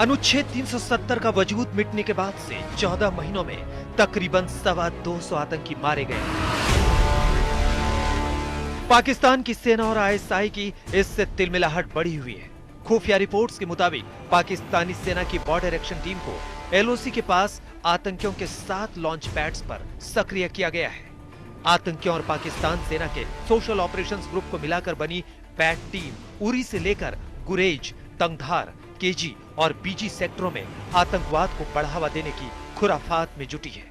अनुच्छेद 370 का वजूद मिटने के बाद से 14 महीनों में तकरीबन 225 आतंकी मारे गए। पाकिस्तान की सेना और आईएसआई की इससे तिलमिलाहट बढ़ी हुई है। खुफिया रिपोर्ट्स के मुताबिक पाकिस्तानी सेना की बॉर्डर एक्शन टीम को एलओसी के पास आतंकियों के 7 लॉन्च पैड्स पर सक्रिय किया गया है। आतंकियों और पाकिस्तान सेना के सोशल ऑपरेशंस ग्रुप को मिलाकर बनी पैट टीम उरी से लेकर गुरेज, तंगधार, केजी और बीजी सेक्टरों में आतंकवाद को बढ़ावा देने की खुराफात में जुटी है।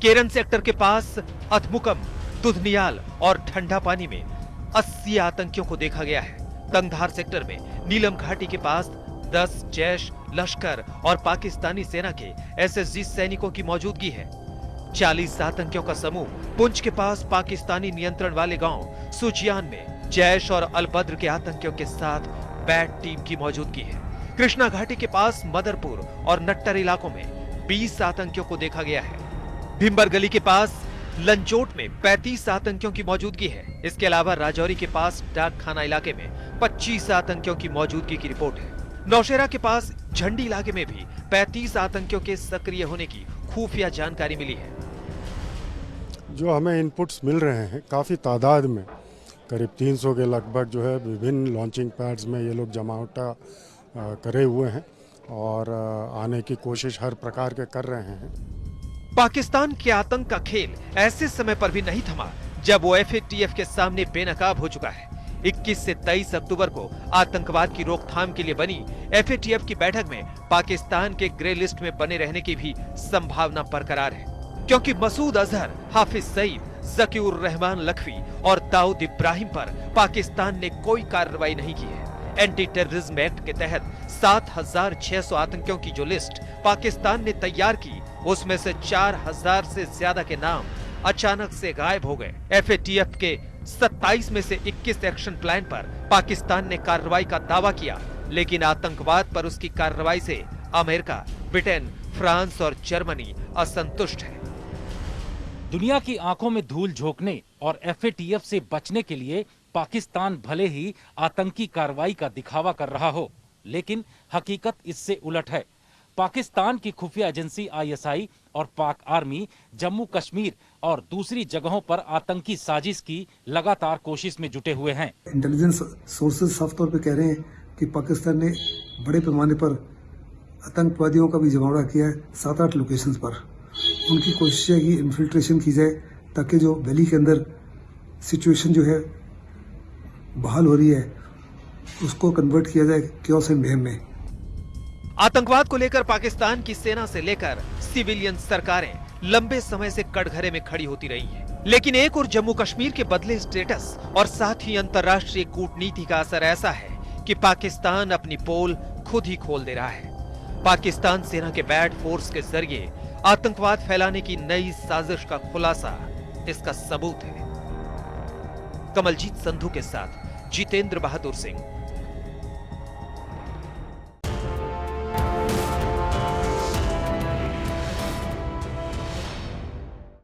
केरन सेक्टर के पास अथमुकम, दुधनियाल और ठंडा पानी में 80 आतंकियों को देखा गया है। तंगधार सेक्टर में नीलम घाटी के पास 10 जैश, लश्कर और पाकिस्तानी सेना के एसएसजी सैनिकों की मौजूदगी है। 40 आतंकियों का समूह पुंछ के पास पाकिस्तानी नियंत्रण वाले गांव सुजियान में जैश और अलबद्र के आतंकियों के साथ बैट टीम की मौजूदगी है। कृष्णा घाटी के पास मदरपुर और नट्टर इलाकों में 20 आतंकियों को देखा गया है। भिम्बर गली के पास लंचोट में 35 आतंकियों की मौजूदगी है। इसके अलावा राजौरी के पास डाक खाना इलाके में 25 आतंकियों की मौजूदगी की रिपोर्ट है। नौशेरा के पास झंडी इलाके में भी 35 आतंकियों के सक्रिय होने की खुफिया जानकारी मिली है। जो हमें इनपुट्स मिल रहे हैं काफ़ी तादाद में, करीब 300 के लगभग जो है विभिन्न लॉन्चिंग पैड्स में ये लोग जमावटा करे हुए हैं और आने की कोशिश हर प्रकार के कर रहे हैं। पाकिस्तान के आतंक का खेल ऐसे समय पर भी नहीं थमा जब वो एफएटीएफ के सामने बेनकाब हो चुका है। 21 से 23 अक्टूबर को आतंकवाद की रोकथाम के लिए बनी एफएटीएफ की बैठक में पाकिस्तान के ग्रे लिस्ट में बने रहने की भी संभावना बरकरार है, क्योंकि मसूद अजहर, हाफिज सईद, जकीउर रहमान लखवी और दाऊद इब्राहिम पर पाकिस्तान ने कोई कार्रवाई नहीं की है। एंटी टेररिज्म एक्ट के तहत 7,600 आतंकियों की जो लिस्ट पाकिस्तान ने तैयार की, उसमें से 4,000 से ज्यादा के नाम अचानक से गायब हो गए। एफएटीएफ के 27 में से 21 एक्शन प्लान पर पाकिस्तान ने कार्रवाई का दावा किया, लेकिन आतंकवाद पर उसकी कार्रवाई से अमेरिका, ब्रिटेन, फ्रांस और जर्मनी असंतुष्ट है। दुनिया की आंखों में धूल झोंकने और एफएटीएफ से बचने के लिए पाकिस्तान भले ही आतंकी कार्रवाई का दिखावा कर रहा हो, लेकिन हकीकत इससे उलट है। पाकिस्तान की खुफिया एजेंसी आईएसआई और पाक आर्मी जम्मू कश्मीर और दूसरी जगहों पर आतंकी साजिश की लगातार कोशिश में जुटे हुए हैं। इंटेलिजेंस सोर्सेज साफ तौर पे कह रहे हैं कि पाकिस्तान ने बड़े पैमाने पर आतंकवादियों का भी जमावड़ा किया है 7-8 लोकेशंस पर। उनकी कोशिश है कि इन्फिल्ट्रेशन की जाए ताकि जो वैली के अंदर सिचुएशन जो है बहाल हो रही है उसको कन्वर्ट किया जाए क्योस एंड मेहम में। आतंकवाद को लेकर पाकिस्तान की सेना से लेकर सिविलियन सरकारें लंबे समय से कटघरे में खड़ी होती रही हैं। लेकिन एक और जम्मू कश्मीर के बदले स्टेटस और साथ ही अंतर्राष्ट्रीय कूटनीति का असर ऐसा है कि पाकिस्तान अपनी पोल खुद ही खोल दे रहा है। पाकिस्तान सेना के बैट फोर्स के जरिए आतंकवाद फैलाने की नई साजिश का खुलासा इसका सबूत है। कमलजीत संधू के साथ जितेंद्र बहादुर सिंह,